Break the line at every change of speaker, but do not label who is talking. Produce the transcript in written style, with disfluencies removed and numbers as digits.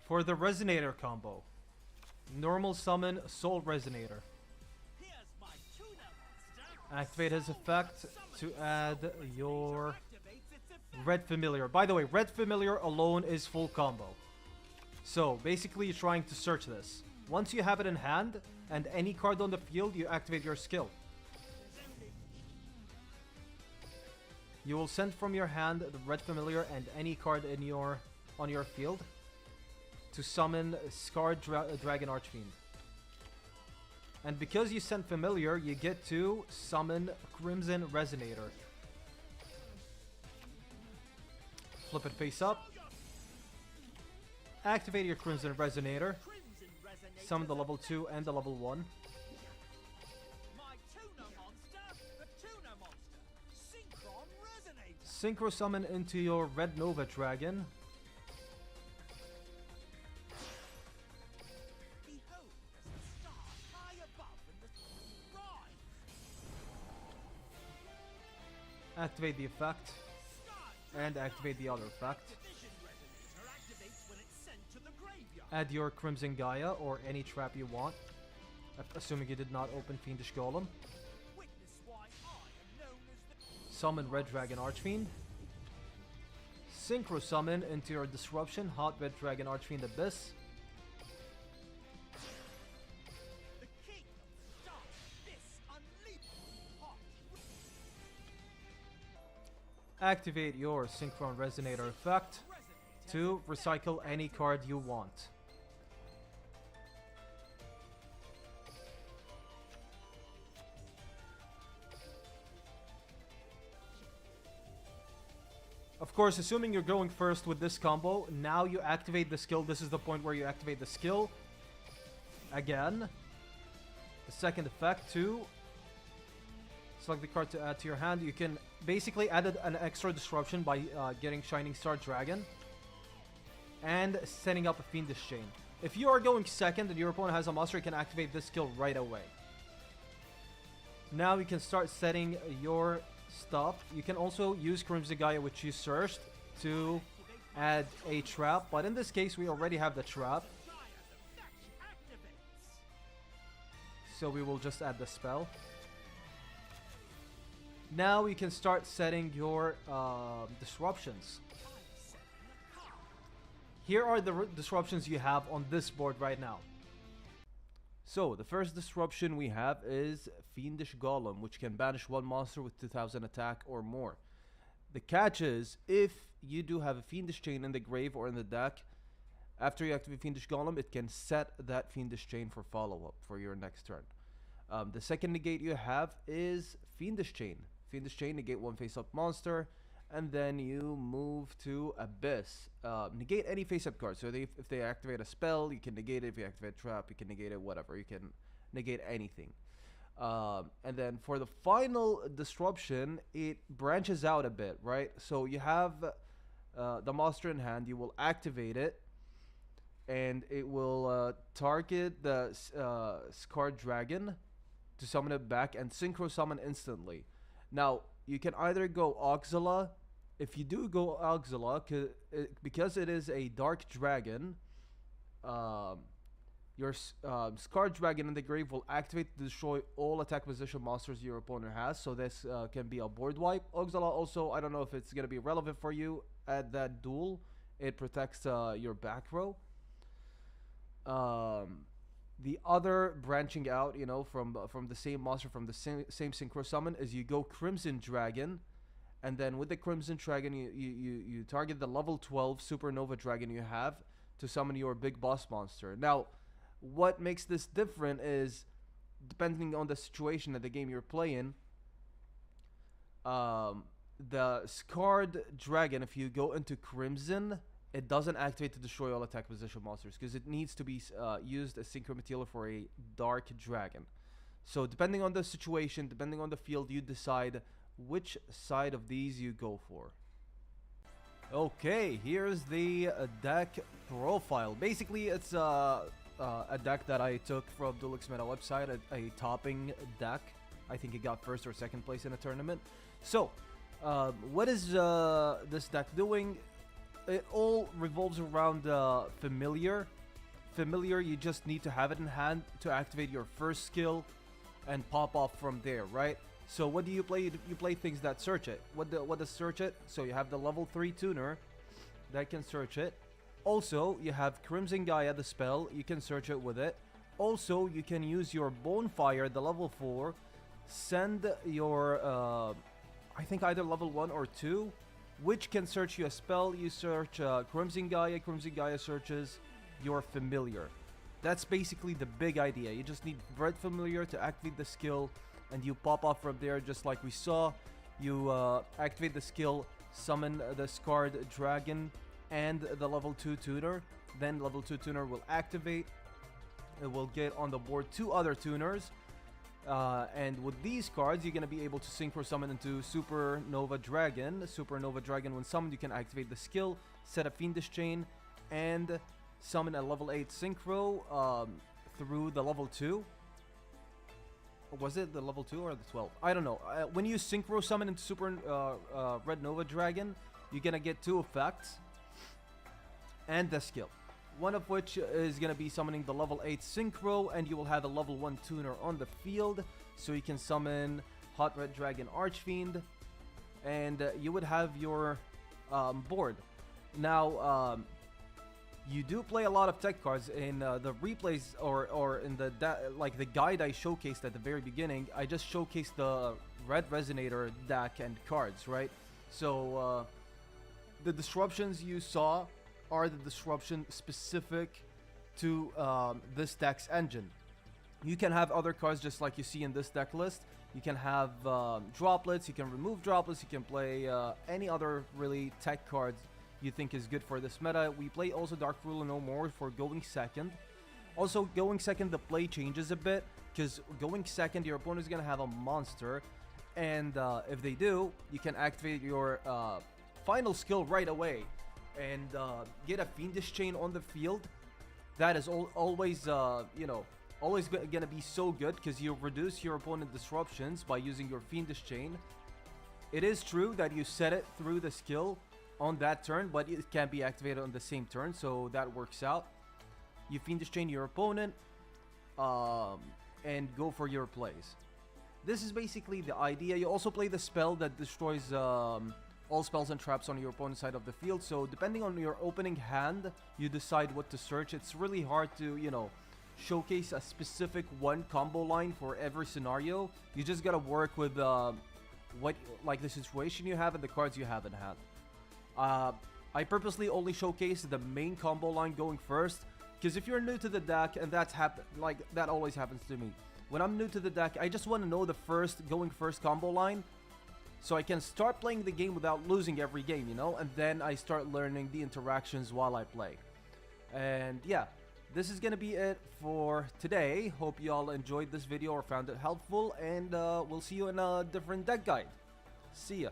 For the Resonator combo, normal summon Soul Resonator. Activate his effect to add your Red Familiar. By the way, Red Familiar alone is full combo. So, basically you're trying to search this. Once you have it in hand, and any card on the field, you activate your skill. You will send from your hand the Red Familiar and any card in on your field to summon Scarred Dragon Archfiend. And because you sent Familiar, you get to summon Crimson Resonator. Flip it face up. Activate your Crimson Resonator. Summon the level 2 and the level 1. Synchro summon into your Red Nova Dragon. Activate the effect. And activate the other effect. Add your Crimson Gaia or any trap you want. Assuming you did not open Fiendish Golem. Summon Red Dragon Archfiend. Synchro summon into your Disruption Hot Red Dragon Archfiend Abyss. Activate your Synchron Resonator effect to recycle any card you want. Of course, assuming you're going first with this combo, now you activate the skill. This is the point where you activate the skill. Again. The second effect to select the card to add to your hand. You can basically add an extra disruption by getting Shining Star Dragon and setting up a Fiendish Chain. If you are going second and your opponent has a monster, you can activate this skill right away. Now you can start setting your stuff. You can also use Crimson Gaia, which you searched, to add a trap, but in this case we already have the trap, so we will just add the spell. Now you can start setting your disruptions. Here are the disruptions you have on this board right now. So, the first disruption we have is Fiendish Golem, which can banish one monster with 2000 attack or more. The catch is, if you do have a Fiendish Chain in the grave or in the deck, after you activate Fiendish Golem, it can set that Fiendish Chain for follow-up for your next turn. The second negate you have is Fiendish Chain. Fiendish Chain, negate one face-up monster, and then you move to Abyss. Negate any face-up card. So if they activate a spell, you can negate it. If you activate a trap, you can negate it, whatever. You can negate anything. And then for the final disruption, it branches out a bit, right? So you have the monster in hand. You will activate it, and it will target the Scarred Dragon to summon it back and synchro summon instantly. Now, you can either go Auxila. If you do go Auxila, because it is a Dark Dragon, your Scarred Dragon in the grave will activate to destroy all attack position monsters your opponent has. So this can be a board wipe. Auxila also, I don't know if it's going to be relevant for you at that duel. It protects your back row. The other branching out, you know, from the same monster, from the same synchro summon, is you go Crimson Dragon, and then with the Crimson Dragon, you target the level 12 Supernova Dragon you have to summon your big boss monster. Now, what makes this different is, depending on the situation of the game you're playing, the Scarred Dragon, if you go into Crimson, it doesn't activate to destroy all attack position monsters because it needs to be used as synchro material for a Dark Dragon. So depending on the situation, depending on the field, you decide which side of these you go for. Okay, here's the deck profile. Basically, it's a deck that I took from Duellinks Meta website, a topping deck. I think it got first or second place in a tournament. So, what is this deck doing? it all revolves around familiar. Familiar, you just need to have it in hand to activate your first skill and pop off from there, right? So what do you play? You play things that search it. What does search it? So you have the level 3 tuner that can search it. Also, you have Crimson Gaia, the spell. You can search it with it. Also, you can use your Bonfire, the level 4. Send your, I think either level 1 or 2, which can search you a spell. You search Crimson Gaia. Crimson Gaia searches your familiar. That's basically the big idea. You just need Red Familiar to activate the skill, and you pop off from there just like we saw. You activate the skill, summon the Scarred Dragon and the level 2 tuner. Then level 2 tuner will activate. It will get on the board 2 other tuners. And with these cards, you're going to be able to synchro summon into Supernova Dragon. Supernova Dragon, when summoned, you can activate the skill, set a Fiendish Chain, and summon a level 8 synchro through the level 2. Was it the level 2 or the 12? I don't know. When you synchro summon into Super Red Nova Dragon, you're going to get 2 effects and the skill. One of which is going to be summoning the level 8 synchro, and you will have a level 1 tuner on the field. So you can summon Hot Red Dragon Archfiend, and you would have your board. Now, you do play a lot of tech cards in the replays or in the like the guide I showcased at the very beginning. I just showcased the Red Resonator deck and cards, right? So the disruptions you saw are the disruption specific to this deck's engine. You can have other cards just like you see in this deck list. You can have droplets, you can remove droplets, you can play any other really tech cards you think is good for this meta. We play also Dark Ruler No More for going second. Also, going second, the play changes a bit, because going second, your opponent is going to have a monster, and if they do, you can activate your final skill right away and get a Fiendish Chain on the field. That is always, you know, always going to be so good, because you reduce your opponent disruptions by using your Fiendish Chain. It is true that you set it through the skill on that turn, but it can be activated on the same turn, so that works out. You Fiendish Chain your opponent and go for your plays. This is basically the idea. You also play the spell that destroys all spells and traps on your opponent's side of the field. So depending on your opening hand, you decide what to search. It's really hard to, you know, showcase a specific one combo line for every scenario. You just gotta work with what, like, the situation you have and the cards you have in hand. I purposely only showcase the main combo line going first, because if you're new to the deck, and that always happens to me. When I'm new to the deck, I just want to know the going first combo line, so I can start playing the game without losing every game, you know? And then I start learning the interactions while I play. And yeah, this is gonna be it for today. Hope you all enjoyed this video or found it helpful, and we'll see you in a different deck guide. See ya.